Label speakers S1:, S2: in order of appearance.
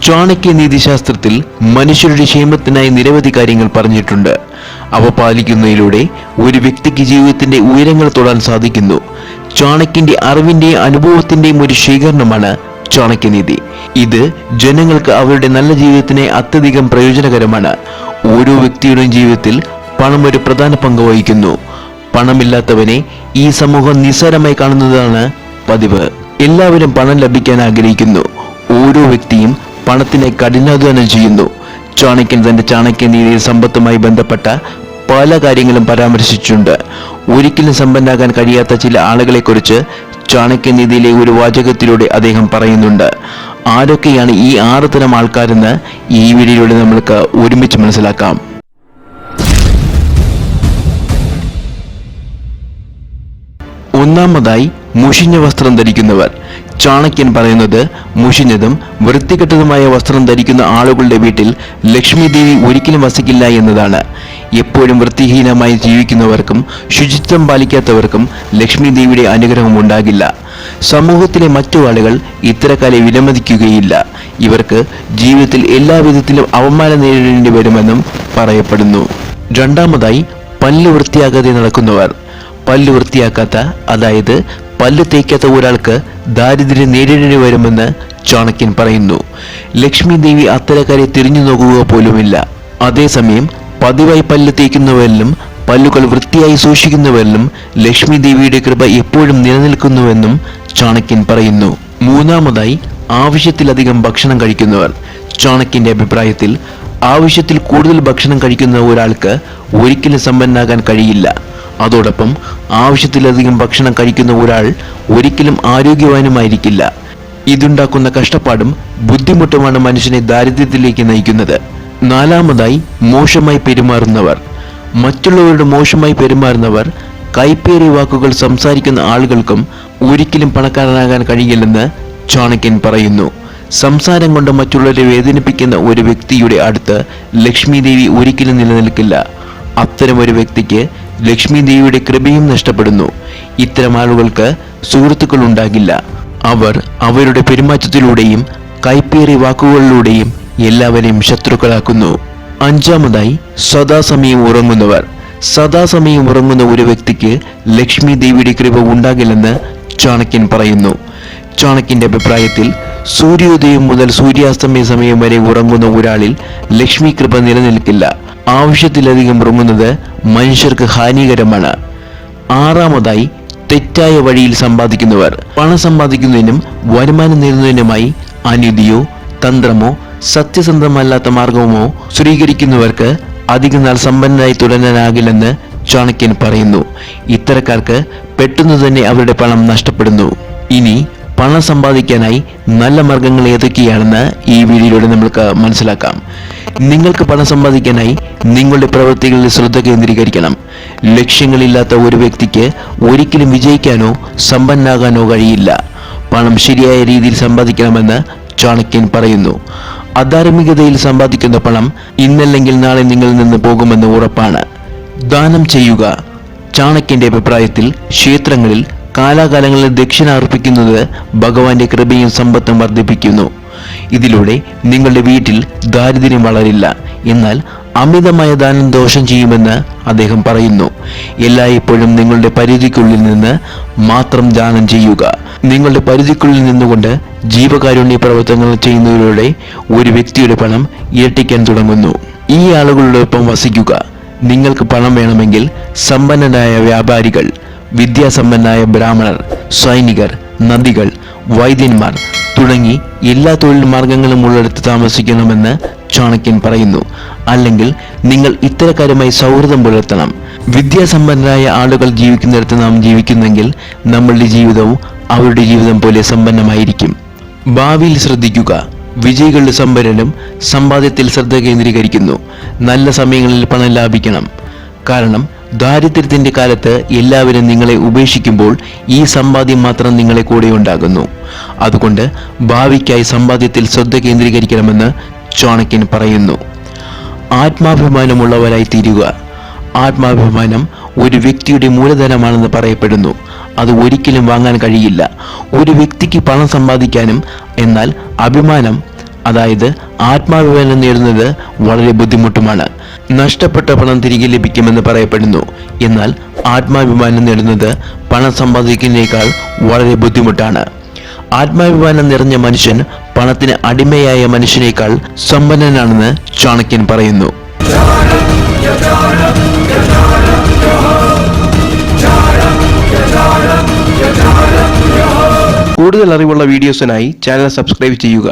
S1: ചാണക്യ നീതിശാസ്ത്രത്തിൽ മനുഷ്യരുടെ ക്ഷേമത്തിനായി നിരവധി കാര്യങ്ങൾ പറഞ്ഞിട്ടുണ്ട്. അവ പാലിക്കുന്നതിലൂടെ ഒരു വ്യക്തിക്ക് ജീവിതത്തിന്റെ ഉയരങ്ങൾ തൊടാൻ സാധിക്കുന്നു. ചാണക്യന്റെ അറിവിന്റെയും അനുഭവത്തിന്റെയും ഒരു ശേഖരണമാണ് ചാണക്യനീതി. ഇത് ജനങ്ങൾക്ക് അവരുടെ നല്ല ജീവിതത്തിന് അത്യധികം പ്രയോജനകരമാണ്. ഓരോ വ്യക്തിയുടെയും ജീവിതത്തിൽ പണം ഒരു പ്രധാന പങ്ക് വഹിക്കുന്നു. പണമില്ലാത്തവനെ ഈ സമൂഹം നിസ്സാരമായി കാണുന്നതാണ് പതിവ്. എല്ലാവരും പണം ലഭിക്കാൻ ആഗ്രഹിക്കുന്നു. ഓരോ വ്യക്തിയും പണത്തിനായി കഠിനാധ്വാനം ചെയ്യുന്നു. ചാണക്യൻ തന്റെ ചാണക്യനീതിയിൽ സമ്പത്തുമായി ബന്ധപ്പെട്ട പല കാര്യങ്ങളും പരാമർശിച്ചിട്ടുണ്ട്. ഒരിക്കലും സമ്പന്നനാകാൻ കഴിയാത്ത ചില ആളുകളെക്കുറിച്ച് ചാണക്യനീതിയിലെ ഒരു വാചകത്തിലൂടെ അദ്ദേഹം പറയുന്നുണ്ട്. ആരൊക്കെയാണ് ഈ 6 തരം ആൾക്കാരെന്ന് ഈ വീഡിയോയിലൂടെ നമ്മൾക്ക് ഒരുമിച്ച് മനസ്സിലാക്കാം. ഒന്നാമതായി മുഷിഞ്ഞ വസ്ത്രം ധരിക്കുന്നവർ. ചാണക്യൻ പറയുന്നത് മുഷിഞ്ഞതും വൃത്തികെട്ടതുമായ വസ്ത്രം ധരിക്കുന്ന ആളുകളുടെ വീട്ടിൽ ലക്ഷ്മി ദേവി ഒരിക്കലും വസിക്കില്ല എന്നതാണ്. എപ്പോഴും വൃത്തിഹീനമായി ജീവിക്കുന്നവർക്കും ശുചിത്വം പാലിക്കാത്തവർക്കും ലക്ഷ്മി ദേവിയുടെ അനുഗ്രഹം ഉണ്ടാകില്ല. സമൂഹത്തിലെ മറ്റു ആളുകൾ ഇത്തരക്കാരെ വിലമതിക്കുകയില്ല. ഇവർക്ക് ജീവിതത്തിൽ എല്ലാവിധത്തിലും അവമാനം നേരിടേണ്ടി വരുമെന്നും പറയപ്പെടുന്നു. രണ്ടാമതായി പല്ല് വൃത്തിയാക്കാതെ നടക്കുന്നവർ. പല്ല് വൃത്തിയാക്കാത്ത, അതായത് പല്ല് തേക്കാത്ത ഒരാൾക്ക് ദാരിദ്ര്യം നേരിടേണ്ടി വരുമെന്ന് ചാണക്യൻ പറയുന്നു. ലക്ഷ്മി ദേവി അത്തരക്കാരെ തിരിഞ്ഞു നോക്കുക പോലുമില്ല. അതേസമയം പതിവായി പല്ല് തേക്കുന്നവരിലും പല്ലുകൾ വൃത്തിയായി സൂക്ഷിക്കുന്നവരിലും ലക്ഷ്മി ദേവിയുടെ കൃപ എപ്പോഴും നിലനിൽക്കുന്നുവെന്നും ചാണക്യൻ പറയുന്നു. മൂന്നാമതായി ആവശ്യത്തിലധികം ഭക്ഷണം കഴിക്കുന്നവർ. ചാണക്യന്റെ അഭിപ്രായത്തിൽ ആവശ്യത്തിൽ കൂടുതൽ ഭക്ഷണം കഴിക്കുന്ന ഒരാൾക്ക് ഒരിക്കലും സമ്പന്നനാകാൻ കഴിയില്ല. അതോടൊപ്പം ആവശ്യത്തിലധികം ഭക്ഷണം കഴിക്കുന്ന ഒരാൾ ഒരിക്കലും ആരോഗ്യവാനുമായിരിക്കില്ല. ഇതുണ്ടാക്കുന്ന കഷ്ടപ്പാടും ബുദ്ധിമുട്ടുമാണ് മനുഷ്യനെ ദാരിദ്ര്യത്തിലേക്ക് നയിക്കുന്നത്. നാലാമതായി മോശമായി പെരുമാറുന്നവർ. മറ്റുള്ളവരുടെ മോശമായി പെരുമാറുന്നവർ കൈപ്പേറിയ വാക്കുകൾ സംസാരിക്കുന്ന ആളുകൾക്കും ഒരിക്കലും പണക്കാരനാകാൻ കഴിയില്ലെന്ന് ചാണക്യൻ പറയുന്നു. സംസാരം കൊണ്ട് മറ്റുള്ളവരെ വേദനിപ്പിക്കുന്ന ഒരു വ്യക്തിയുടെ അടുത്ത് ലക്ഷ്മി ദേവി ഒരിക്കലും നിലനിൽക്കില്ല. അത്തരം ഒരു വ്യക്തിക്ക് ലക്ഷ്മി ദേവിയുടെ കൃപയും നഷ്ടപ്പെടുന്നു. ഇത്തരം ആളുകൾക്ക് സുഹൃത്തുക്കൾ ഉണ്ടാകില്ല. അവർ അവരുടെ പെരുമാറ്റത്തിലൂടെയും കൈപ്പേറിയ വാക്കുകളിലൂടെയും എല്ലാവരെയും ശത്രുക്കളാക്കുന്നു. അഞ്ചാമതായി സദാസമയം ഉറങ്ങുന്നവർ. സദാസമയം ഉറങ്ങുന്ന ഒരു വ്യക്തിക്ക് ലക്ഷ്മി ദേവിയുടെ കൃപ ഉണ്ടാകില്ലെന്ന് ചാണക്യൻ പറയുന്നു. ചാണക്യന്റെ അഭിപ്രായത്തിൽ സൂര്യോദയം മുതൽ സൂര്യാസ്തമയ സമയം വരെ ഉറങ്ങുന്ന ഒരാളിൽ ലക്ഷ്മി കൃപ നിലനിൽക്കില്ല. ആവശ്യത്തിലധികം ഉറങ്ങുന്നത് മനുഷ്യർക്ക് ഹാനികരമാണ്. ആറാമതായി തെറ്റായ വഴിയിൽ സമ്പാദിക്കുന്നവർ. പണം സമ്പാദിക്കുന്നതിനും വരുമാനം നേടുന്നതിനുമായി അനീതിയോ തന്ത്രമോ സത്യസന്ധമല്ലാത്ത മാർഗമോ സ്വീകരിക്കുന്നവർക്ക് അധികനാൾ സമ്പന്നനായി തുടരാനാകില്ലെന്ന് ചാണക്യൻ പറയുന്നു. ഇത്തരക്കാർക്ക് പെട്ടെന്ന് തന്നെ അവരുടെ പണം നഷ്ടപ്പെടുന്നു. ഇനി പണം സമ്പാദിക്കാനായി നല്ല മാർഗങ്ങൾ ഏതൊക്കെയാണെന്ന് ഈ വീഡിയോയിലൂടെ നമുക്ക് മനസ്സിലാക്കാം. നിങ്ങൾക്ക് പണം സമ്പാദിക്കാനായി നിങ്ങളുടെ പ്രവൃത്തികളിൽ ശ്രദ്ധ കേന്ദ്രീകരിക്കണം. ലക്ഷ്യങ്ങളില്ലാത്ത ഒരു വ്യക്തിക്ക് ഒരിക്കലും വിജയിക്കാനോ സമ്പന്നനാകാനോ കഴിയില്ല. പണം ശരിയായ രീതിയിൽ സമ്പാദിക്കണമെന്ന് ചാണക്യൻ പറയുന്നു. അധാർമികതയിൽ സമ്പാദിക്കുന്ന പണം ഇന്നല്ലെങ്കിൽ നാളെ നിങ്ങളിൽ നിന്ന് പോകുമെന്ന് ഉറപ്പാണ്. ദാനം ചെയ്യുക. ചാണക്യന്റെ അഭിപ്രായത്തിൽ ക്ഷേത്രങ്ങളിൽ കാലാകാലങ്ങളിൽ ദക്ഷിണ അർപ്പിക്കുന്നത് ഭഗവാന്റെ കൃപയും സമ്പത്തും വർദ്ധിപ്പിക്കുന്നു. ഇതിലൂടെ നിങ്ങളുടെ വീട്ടിൽ ദാരിദ്ര്യം വളരില്ല. എന്നാൽ അമിതമായ ദാനം ദോഷം ചെയ്യുമെന്ന് അദ്ദേഹം പറയുന്നു. എല്ലായ്പ്പോഴും നിങ്ങളുടെ പരിധിക്കുള്ളിൽ നിന്ന് മാത്രം ദാനം ചെയ്യുക. നിങ്ങളുടെ പരിധിക്കുള്ളിൽ നിന്നുകൊണ്ട് ജീവകാരുണ്യ പ്രവർത്തനങ്ങൾ ചെയ്യുന്നതിലൂടെ ഒരു വ്യക്തിയുടെ പണം ഇരട്ടിക്കാൻ തുടങ്ങുന്നു. ഈ ആളുകളോടൊപ്പം വസിക്കുക. നിങ്ങൾക്ക് പണം വേണമെങ്കിൽ സമ്പന്നരായ വ്യാപാരികൾ, വിദ്യാസമ്പന്നരായ ബ്രാഹ്മണർ, സൈനികർ, നദികൾ, വൈദ്യന്മാർ തുടങ്ങി എല്ലാ തൊഴിൽ മാർഗങ്ങളും ഉള്ളിടത്ത് താമസിക്കണമെന്ന് ചാണക്യൻ പറയുന്നു. അല്ലെങ്കിൽ നിങ്ങൾ ഇത്തരക്കാരുമായി സൗഹൃദം പുലർത്തണം. വിദ്യാസമ്പന്നരായ ആളുകൾ ജീവിക്കുന്നിടത്ത് നാം ജീവിക്കുന്നെങ്കിൽ നമ്മളുടെ ജീവിതവും അവരുടെ ജീവിതം പോലെ സമ്പന്നമായിരിക്കും. ഭാവിയിൽ ശ്രദ്ധിക്കുക. വിജയികളുടെ സമ്പന്നരും സമ്പാദ്യത്തിൽ ശ്രദ്ധ കേന്ദ്രീകരിക്കുന്നു. നല്ല സമയങ്ങളിൽ പണം ലാഭിക്കണം. കാരണം ദാരിദ്ര്യത്തിന്റെ കാലത്ത് എല്ലാവരും നിങ്ങളെ ഉപേക്ഷിക്കുമ്പോൾ ഈ സമ്പാദ്യം മാത്രം നിങ്ങളെ കൂടെ ഉണ്ടാകുന്നു. അതുകൊണ്ട് ഭാവിക്കായി സമ്പാദ്യത്തിൽ ശ്രദ്ധ കേന്ദ്രീകരിക്കണമെന്ന് ചാണക്യൻ പറയുന്നു. ആത്മാഭിമാനമുള്ളവരായി തീരുക. ആത്മാഭിമാനം ഒരു വ്യക്തിയുടെ മൂലധനമാണെന്ന് പറയപ്പെടുന്നു. അത് ഒരിക്കലും വാങ്ങാൻ കഴിയില്ല. ഒരു വ്യക്തിക്ക് പണം സമ്പാദിക്കാനും എന്നാൽ അഭിമാനം അതായത് ആത്മാഭിമാനം നേടുന്നത് വളരെ ബുദ്ധിമുട്ടുമാണ്. നഷ്ടപ്പെട്ട പണം തിരികെ ലഭിക്കുമെന്ന് പറയപ്പെടുന്നു. എന്നാൽ ആത്മാഭിമാനം നേടുന്നത് പണം സമ്പാദിക്കുന്നതിനേക്കാൾ വളരെ ബുദ്ധിമുട്ടാണ്. ആത്മാഭിമാനം നിറഞ്ഞ മനുഷ്യൻ പണത്തിന് അടിമയായ മനുഷ്യനേക്കാൾ സമ്പന്നനാണെന്ന് ചാണക്യൻ പറയുന്നു. കൂടുതൽ അറിവുള്ള വീഡിയോസിനായി ചാനൽ സബ്സ്ക്രൈബ് ചെയ്യുക.